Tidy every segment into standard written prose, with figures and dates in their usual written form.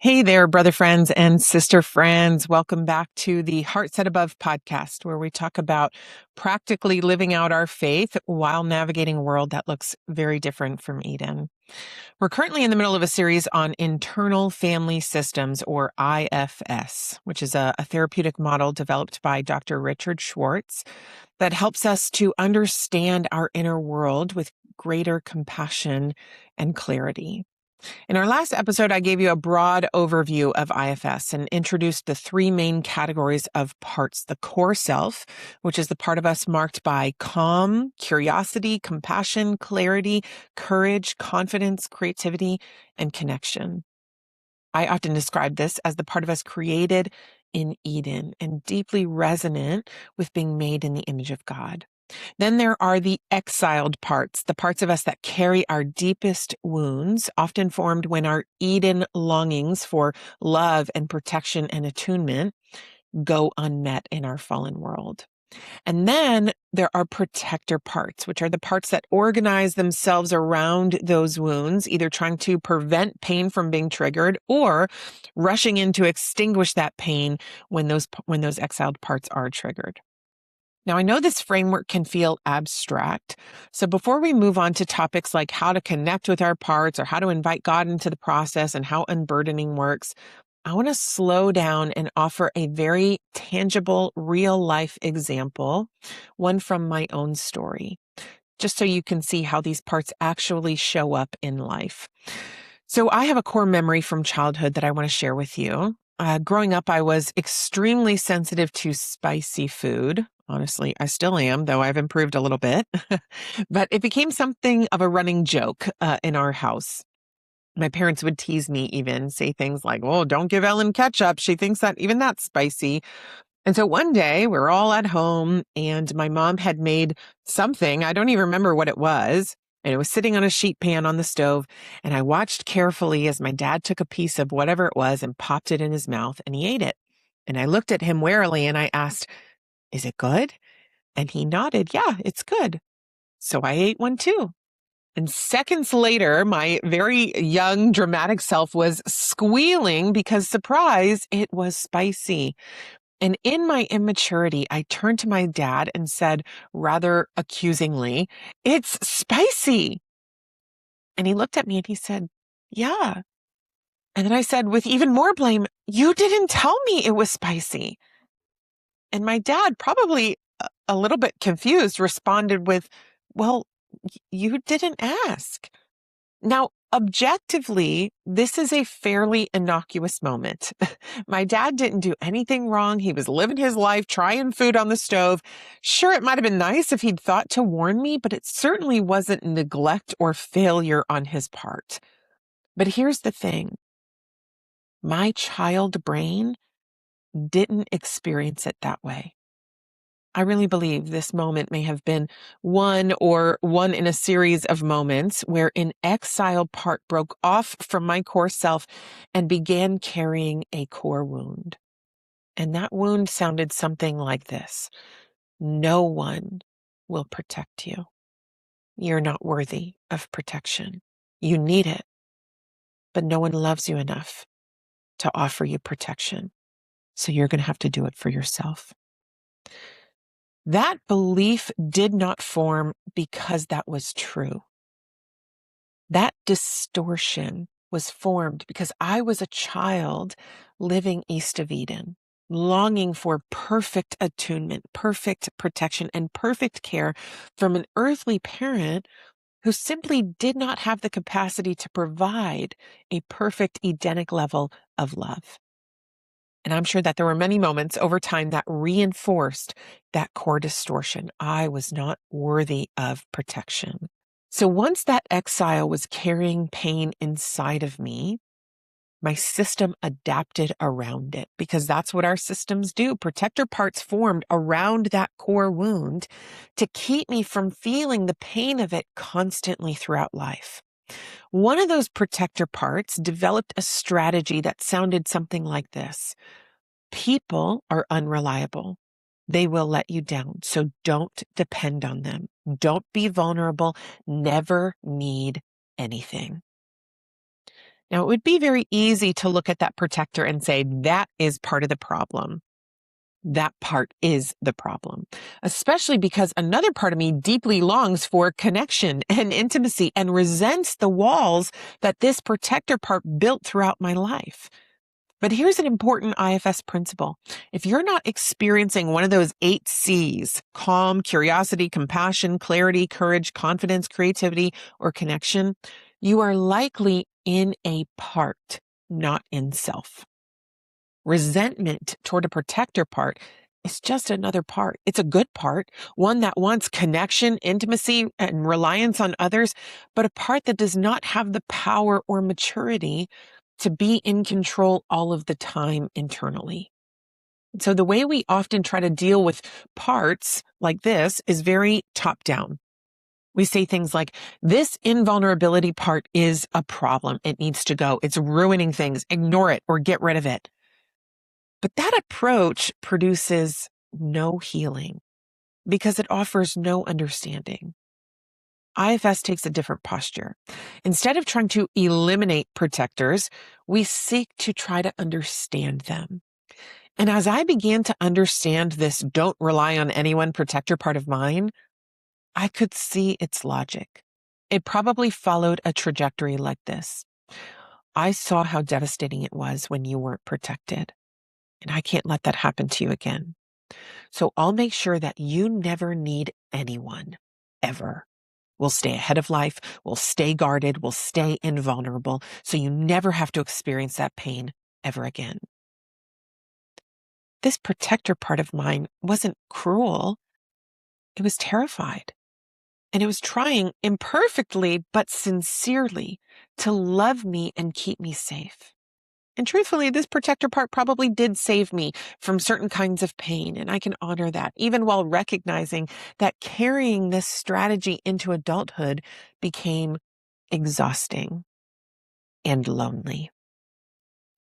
Hey there, brother friends and sister friends. Welcome back to the Heart Set Above podcast, where we talk about practically living out our faith while navigating a world that looks very different from Eden. We're currently in the middle of a series on internal family systems, or IFS, which is a therapeutic model developed by Dr. Richard Schwartz that helps us to understand our inner world with greater compassion and clarity. In our last episode, I gave you a broad overview of IFS and introduced the three main categories of parts: the core self, which is the part of us marked by calm, curiosity, compassion, clarity, courage, confidence, creativity, and connection. I often describe this as the part of us created in Eden and deeply resonant with being made in the image of God. Then there are the exiled parts, the parts of us that carry our deepest wounds, often formed when our Eden longings for love and protection and attunement go unmet in our fallen world. And then there are protector parts, which are the parts that organize themselves around those wounds, either trying to prevent pain from being triggered or rushing in to extinguish that pain when those exiled parts are triggered. Now, I know this framework can feel abstract. So before we move on to topics like how to connect with our parts or how to invite God into the process and how unburdening works, I want to slow down and offer a very tangible, real life example, one from my own story, just so you can see how these parts actually show up in life. So I have a core memory from childhood that I want to share with you. Growing up, I was extremely sensitive to spicy food. Honestly, I still am, though I've improved a little bit. But it became something of a running joke in our house. My parents would tease me, even say things like, "Oh, don't give Ellen ketchup. She thinks that even that's spicy." And so one day we're all at home and my mom had made something. I don't even remember what it was. And it was sitting on a sheet pan on the stove. And I watched carefully as my dad took a piece of whatever it was and popped it in his mouth and he ate it. And I looked at him warily and I asked, "Is it good?" And he nodded, "Yeah, it's good." So I ate one too. And seconds later, my very young, dramatic self was squealing because, surprise, it was spicy. And in my immaturity, I turned to my dad and said, rather accusingly, "It's spicy." And he looked at me and he said, "Yeah." And then I said, with even more blame, "You didn't tell me it was spicy." And my dad, probably a little bit confused, responded with, "Well, you didn't ask." Now, objectively, this is a fairly innocuous moment. My dad didn't do anything wrong. He was living his life, trying food on the stove. Sure, it might have been nice if he'd thought to warn me, but it certainly wasn't neglect or failure on his part. But here's the thing. My child brain didn't experience it that way. I really believe this moment may have been one in a series of moments where an exiled part broke off from my core self and began carrying a core wound. And that wound sounded something like this: no one will protect you. You're not worthy of protection. You need it, but no one loves you enough to offer you protection. So you're going to have to do it for yourself. That belief did not form because that was true. That distortion was formed because I was a child living east of Eden, longing for perfect attunement, perfect protection, and perfect care from an earthly parent who simply did not have the capacity to provide a perfect Edenic level of love. And I'm sure that there were many moments over time that reinforced that core distortion. I was not worthy of protection. So once that exile was carrying pain inside of me, my system adapted around it, because that's what our systems do. Protector parts formed around that core wound to keep me from feeling the pain of it constantly throughout life. One of those protector parts developed a strategy that sounded something like this: people are unreliable. They will let you down. So don't depend on them. Don't be vulnerable. Never need anything. Now, it would be very easy to look at that protector and say, that is part of the problem. That part is the problem, especially because another part of me deeply longs for connection and intimacy and resents the walls that this protector part built throughout my life. But here's an important IFS principle. If you're not experiencing one of those 8 C's, calm, curiosity, compassion, clarity, courage, confidence, creativity, or connection, you are likely in a part, not in self. Resentment toward a protector part is just another part. It's a good part, one that wants connection, intimacy, and reliance on others, but a part that does not have the power or maturity to be in control all of the time internally. So the way we often try to deal with parts like this is very top down. We say things like, this invulnerability part is a problem. It needs to go. It's ruining things. Ignore it or get rid of it. But that approach produces no healing because it offers no understanding. IFS takes a different posture. Instead of trying to eliminate protectors, we seek to try to understand them. And as I began to understand this don't rely on anyone protector part of mine, I could see its logic. It probably followed a trajectory like this. I saw how devastating it was when you weren't protected. And I can't let that happen to you again. So I'll make sure that you never need anyone, ever. We'll stay ahead of life. We'll stay guarded. We'll stay invulnerable. So you never have to experience that pain ever again. This protector part of mine wasn't cruel. It was terrified. And it was trying imperfectly, but sincerely to love me and keep me safe. And truthfully, this protector part probably did save me from certain kinds of pain, and I can honor that, even while recognizing that carrying this strategy into adulthood became exhausting and lonely.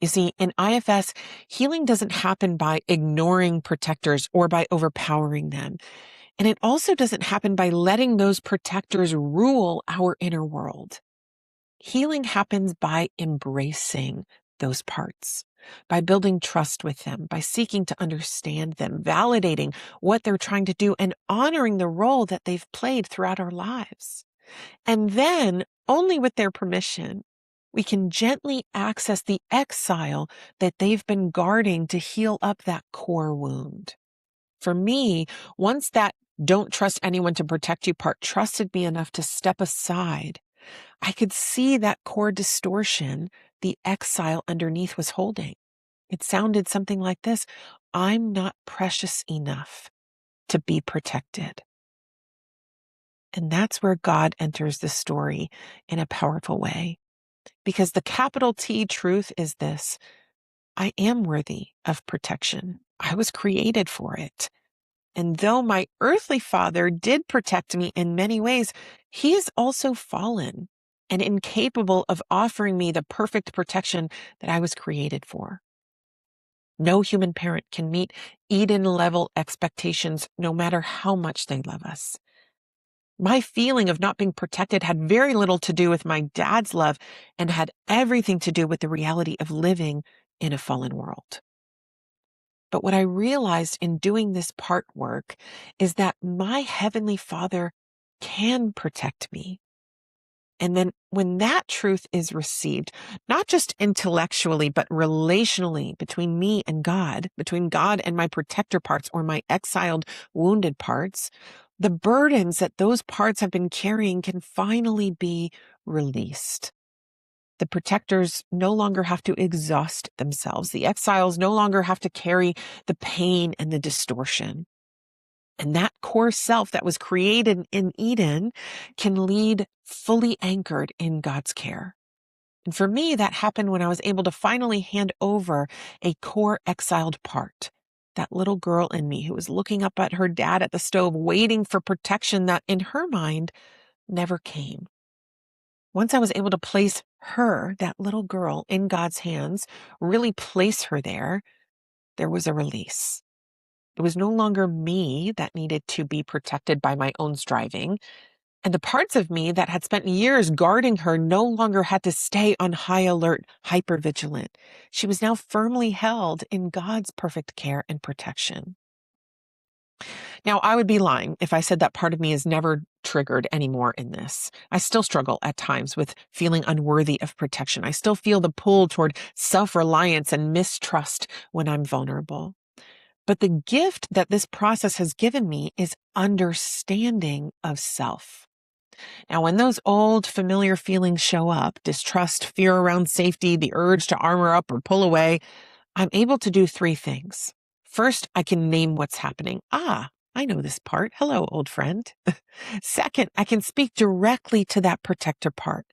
You see, in IFS, healing doesn't happen by ignoring protectors or by overpowering them. And it also doesn't happen by letting those protectors rule our inner world. Healing happens by embracing those parts, by building trust with them, by seeking to understand them, validating what they're trying to do, and honoring the role that they've played throughout our lives. And then, only with their permission, we can gently access the exile that they've been guarding to heal up that core wound. For me, once that don't trust anyone to protect you part trusted me enough to step aside, I could see that core distortion the exile underneath was holding. It sounded something like this: I'm not precious enough to be protected. And that's where God enters the story in a powerful way. Because the capital T truth is this: I am worthy of protection. I was created for it. And though my earthly father did protect me in many ways, he is also fallen and incapable of offering me the perfect protection that I was created for. No human parent can meet Eden-level expectations no matter how much they love us. My feeling of not being protected had very little to do with my dad's love and had everything to do with the reality of living in a fallen world. But what I realized in doing this part work is that my Heavenly Father can protect me. And then when that truth is received, not just intellectually, but relationally between me and God, between God and my protector parts or my exiled, wounded parts, the burdens that those parts have been carrying can finally be released. The protectors no longer have to exhaust themselves. The exiles no longer have to carry the pain and the distortion. And that core self that was created in Eden can lead fully anchored in God's care. And for me, that happened when I was able to finally hand over a core exiled part. That little girl in me who was looking up at her dad at the stove, waiting for protection that in her mind never came. Once I was able to place her, that little girl, in God's hands, really place her there, there was a release. It was no longer me that needed to be protected by my own striving. And the parts of me that had spent years guarding her no longer had to stay on high alert, hypervigilant. She was now firmly held in God's perfect care and protection. Now, I would be lying if I said that part of me is never triggered anymore in this. I still struggle at times with feeling unworthy of protection. I still feel the pull toward self-reliance and mistrust when I'm vulnerable. But the gift that this process has given me is understanding of self. Now, when those old familiar feelings show up, distrust, fear around safety, the urge to armor up or pull away, I'm able to do three things. First, I can name what's happening. I know this part. Hello, old friend. Second, I can speak directly to that protector part.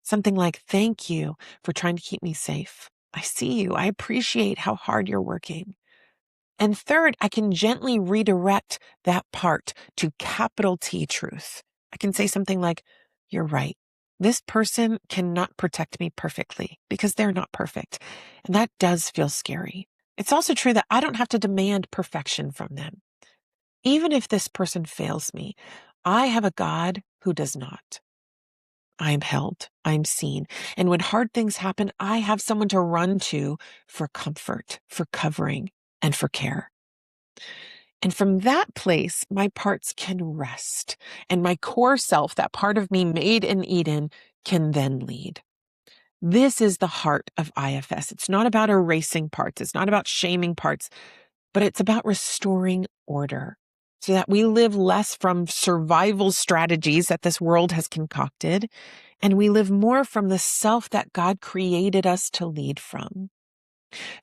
Something like, thank you for trying to keep me safe. I see you. I appreciate how hard you're working. And third, I can gently redirect that part to capital T truth. I can say something like, you're right. This person cannot protect me perfectly because they're not perfect. And that does feel scary. It's also true that I don't have to demand perfection from them. Even if this person fails me, I have a God who does not. I am held, I am seen. And when hard things happen, I have someone to run to for comfort, for covering, and for care. And from that place, my parts can rest. And my core self, that part of me made in Eden, can then lead. This is the heart of IFS. It's not about erasing parts. It's not about shaming parts, but it's about restoring order so that we live less from survival strategies that this world has concocted, and we live more from the self that God created us to lead from.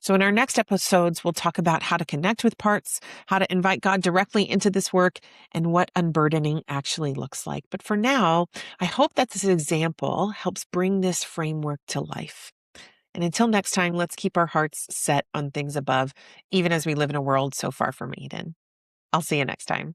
So in our next episodes, we'll talk about how to connect with parts, how to invite God directly into this work, and what unburdening actually looks like. But for now, I hope that this example helps bring this framework to life. And until next time, let's keep our hearts set on things above, even as we live in a world so far from Eden. I'll see you next time.